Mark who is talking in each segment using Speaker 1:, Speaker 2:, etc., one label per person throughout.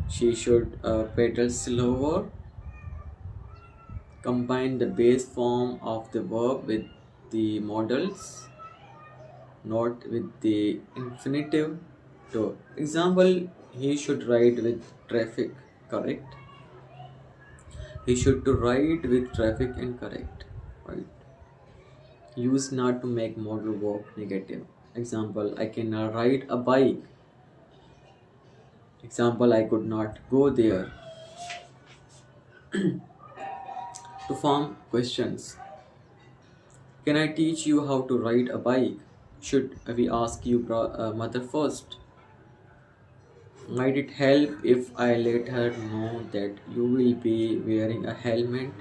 Speaker 1: She should pedal slower, combine the base form of the verb with the modals, not with the infinitive. To example, he should ride with traffic, correct? He should to ride with traffic incorrect, right? Use not to make modal verb negative. Example, I cannot ride a bike. Example, I could not go there. To form questions. Can I teach you how to ride a bike? Should we ask you, mother, first? Might it help if I let her know that you will be wearing a helmet?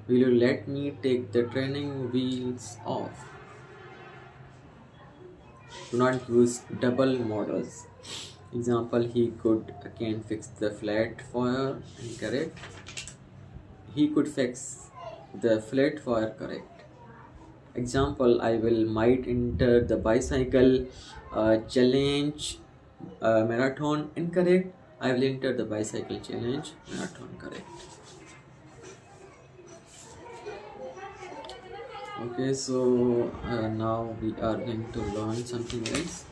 Speaker 1: Will you let me take the training wheels off? Do not use double models. Example, he could can fix the flat fire. Incorrect. He could fix the flat fire. Correct. Example, I will might enter the bicycle challenge marathon. Incorrect. I will enter the bicycle challenge marathon. Correct. Okay, so now we are going to learn something else.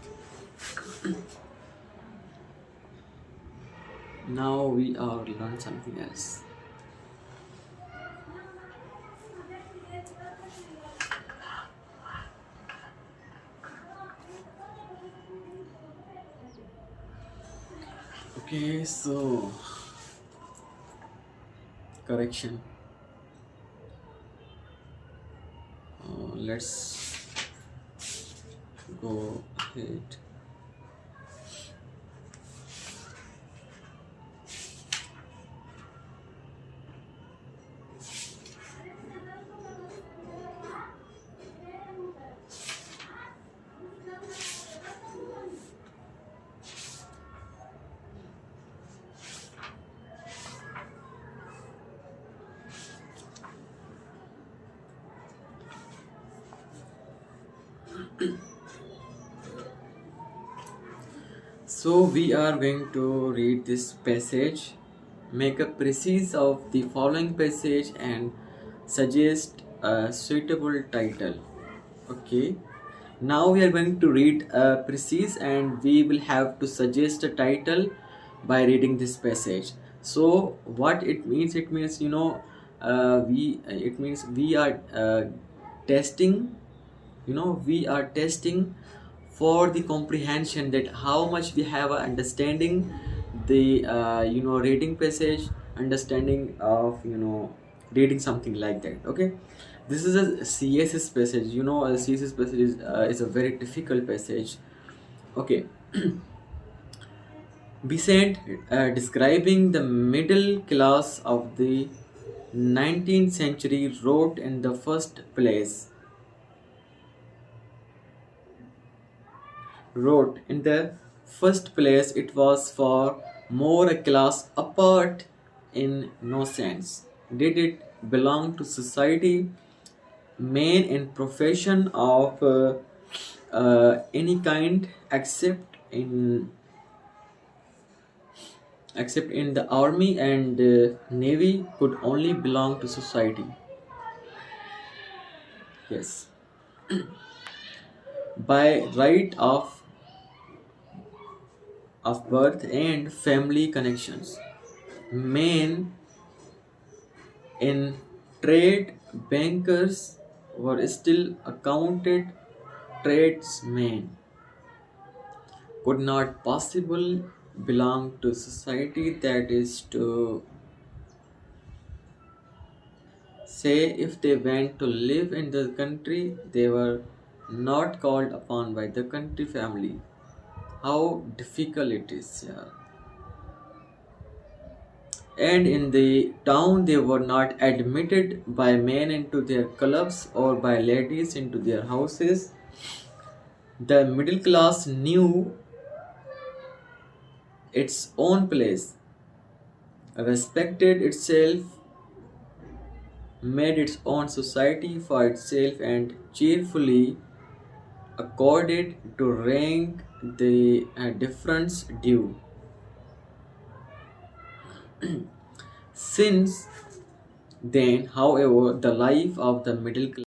Speaker 1: Now we are learn something else. Okay, so correction. Let's go ahead. So we are going to read this passage, make a precis of the following passage and suggest a suitable title. Okay. Now we are going to read a precis and we will have to suggest a title by reading this passage. So what it means? It means we are testing. We are testing for the comprehension, that how much we have a understanding the reading passage, understanding of reading something like that. Okay, this is a css passage. A css passage is a very difficult passage. Okay. Besant, describing the middle class of the 19th century, wrote in the first place wrote in the first place it was for more a class apart, in no sense did it belong to society, men in profession of any kind, except in the army and navy, could only belong to society. Yes, by right of birth and family connections. Men in trade, bankers, were still accounted tradesmen, could not possibly belong to society. That is to say, if they went to live in the country, they were not called upon by the country family. How difficult it is, yeah. And in the town, they were not admitted by men into their clubs or by ladies into their houses. The middle class knew its own place, respected itself, made its own society for itself, and cheerfully accorded to rank the difference due. Since then, however, the life of the middle class